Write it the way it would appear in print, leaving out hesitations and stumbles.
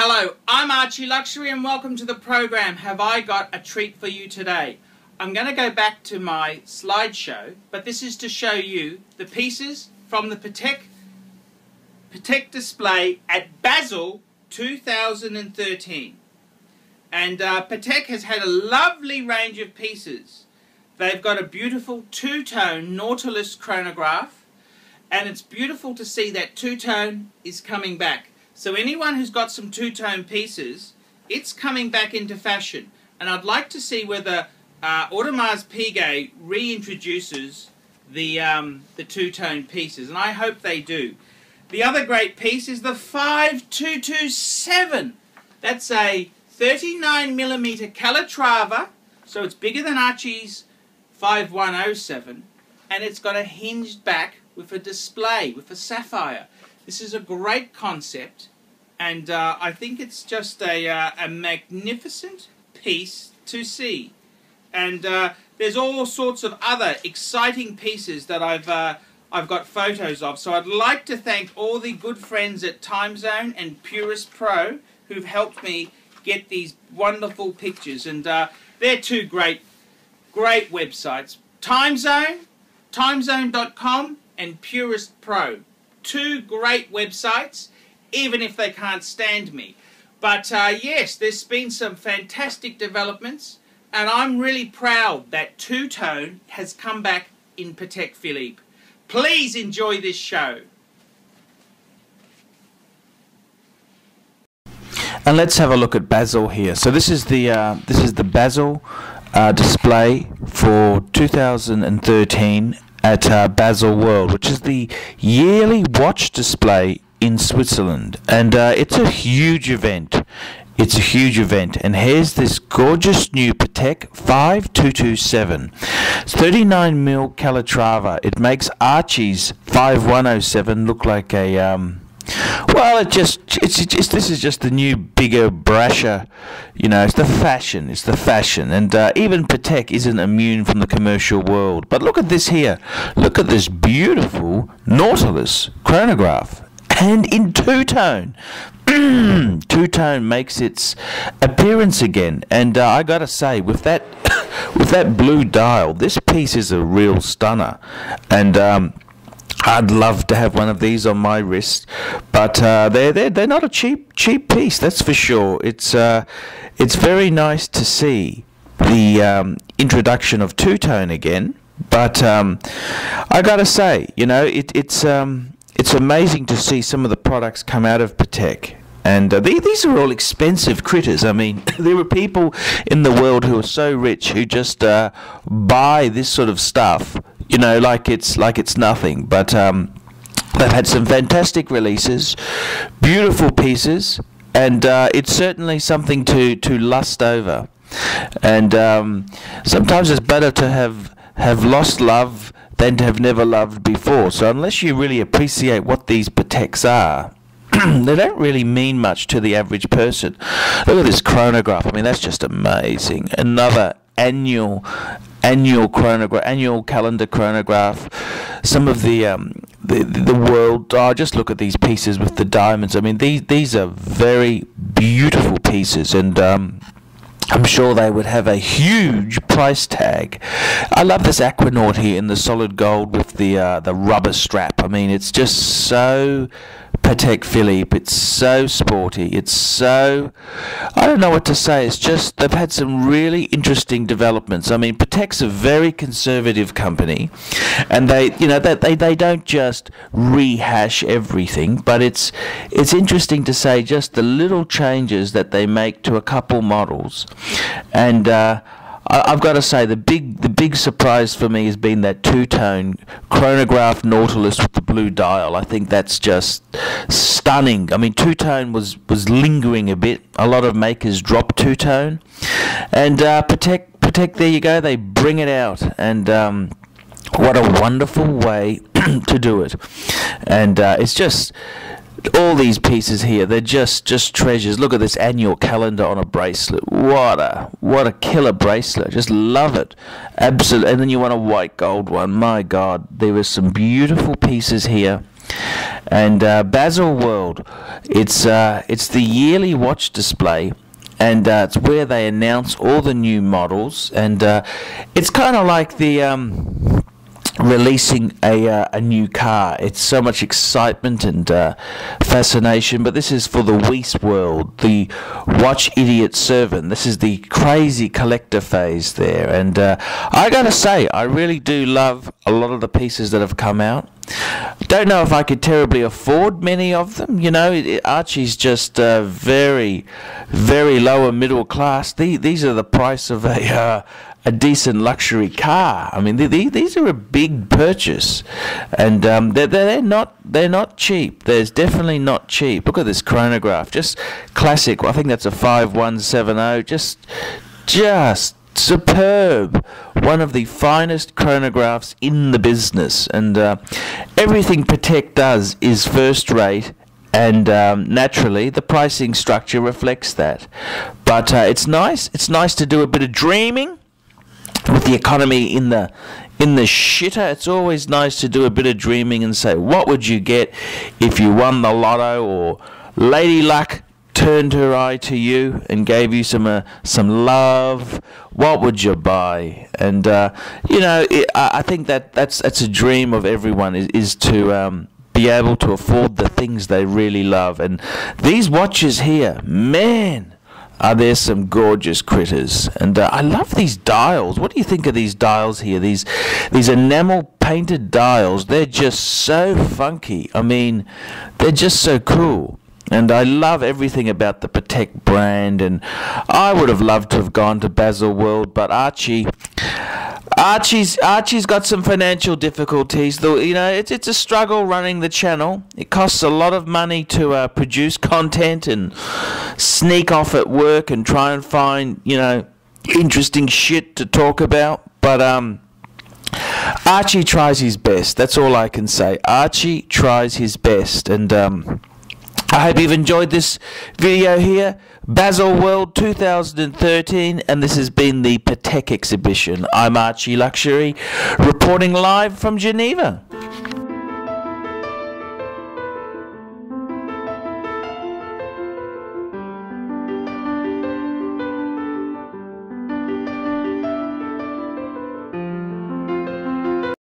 Hello, I'm Archie Luxury and welcome to the program. Have I got a treat for you today? I'm going to go back to my slideshow, but this is to show you the pieces from the Patek display at Basel 2013. And Patek has had a lovely range of pieces. They've got a beautiful two-tone Nautilus chronograph, and it's beautiful to see that two-tone is coming back. So anyone who's got some two-tone pieces, it's coming back into fashion. And I'd like to see whether Audemars Piguet reintroduces the two-tone pieces, and I hope they do. The other great piece is the 5227. That's a 39mm Calatrava, so it's bigger than Archie's 5107, and it's got a hinged back with a display, with a sapphire. This is a great concept, and I think it's just a magnificent piece to see. And there's all sorts of other exciting pieces that I've got photos of. So I'd like to thank all the good friends at Timezone and Purist Pro who've helped me get these wonderful pictures. And they're two great websites. Timezone, timezone.com, and Purist Pro. Two great websites, even if they can't stand me. But yes, there's been some fantastic developments, and I'm really proud that two-tone has come back in Patek Philippe. Please enjoy this show. And let's have a look at Basel here. So this is the Basel display for 2013 at Basel World, which is the yearly watch display in Switzerland, and it's a huge event. It's a huge event, and here's this gorgeous new Patek 5227. It's 39mm Calatrava. It makes Archie's 5107 look like a well, this is just the new, bigger, brasher, you know, it's the fashion, and even Patek isn't immune from the commercial world. But look at this here, look at this beautiful Nautilus chronograph, and in two-tone. Two-tone makes its appearance again, and I gotta say, with that with that blue dial, this piece is a real stunner, and I'd love to have one of these on my wrist, but they're not a cheap piece, that's for sure. It's very nice to see the introduction of two-tone again, but I gotta say, you know, it's amazing to see some of the products come out of Patek. And these are all expensive critters. I mean, there are people in the world who are so rich who just buy this sort of stuff, you know, like it's nothing. But they've had some fantastic releases, beautiful pieces, and it's certainly something to lust over. And sometimes it's better to have lost love than to have never loved before. So unless you really appreciate what these Pateks are, they don't really mean much to the average person. Look at this chronograph. I mean, that's just amazing. Another annual chronograph, annual calendar chronograph. Some of the world. Oh, just look at these pieces with the diamonds. I mean, these are very beautiful pieces, and I'm sure they would have a huge price tag. I love this Aquanaut here in the solid gold with the rubber strap. I mean, it's just so Patek Philippe. It's so sporty. It's so, I don't know what to say. It's just they've had some really interesting developments. I mean, Patek's a very conservative company, and they don't just rehash everything. But it's interesting to say just the little changes that they make to a couple models, and I've got to say the big surprise for me has been that two-tone chronograph Nautilus with the blue dial. I think that's just stunning. I mean, two-tone was lingering a bit. A lot of makers dropped two-tone, and Patek, there you go. They bring it out, and what a wonderful way to do it. And it's just, all these pieces here, they're just treasures. Look at this annual calendar on a bracelet. What a killer bracelet. Just love it. Absolutely. And then you want a white gold one. My God, there are some beautiful pieces here. And Baselworld, it's the yearly watch display, and it's where they announce all the new models, and it's kind of like the releasing a new car. It's so much excitement and fascination, but this is for the Weiss world, the watch idiot servant. This is the crazy collector phase there, and I gotta say, I really do love a lot of the pieces that have come out. Don't know if I could terribly afford many of them. You know, Archie's just very, very lower middle class. These are the price of a decent luxury car. I mean, these are a big purchase, and they're not cheap. There's definitely not cheap. Look at this chronograph, just classic. I think that's a 5170. Just superb. One of the finest chronographs in the business, and everything Patek does is first rate. And naturally, the pricing structure reflects that. But it's nice. It's nice to do a bit of dreaming. With the economy in the shitter, it's always nice to do a bit of dreaming and say, what would you get if you won the lotto, or Lady Luck turned her eye to you and gave you some love? What would you buy? And you know, I think that's a dream of everyone, is to be able to afford the things they really love. And these watches here, man, are there some gorgeous critters. And I love these dials. What do you think of these dials here? These enamel painted dials. They're just so funky. I mean, they're just so cool. And I love everything about the Patek brand. And I would have loved to have gone to Baselworld, but Archie's got some financial difficulties. Though, you know, it's a struggle running the channel. It costs a lot of money to produce content and sneak off at work and try and find, you know, interesting shit to talk about. But Archie tries his best. That's all I can say. Archie tries his best, and I hope you've enjoyed this video here. Baselworld 2013, and this has been the Patek exhibition. I'm Archie Luxury, reporting live from Geneva.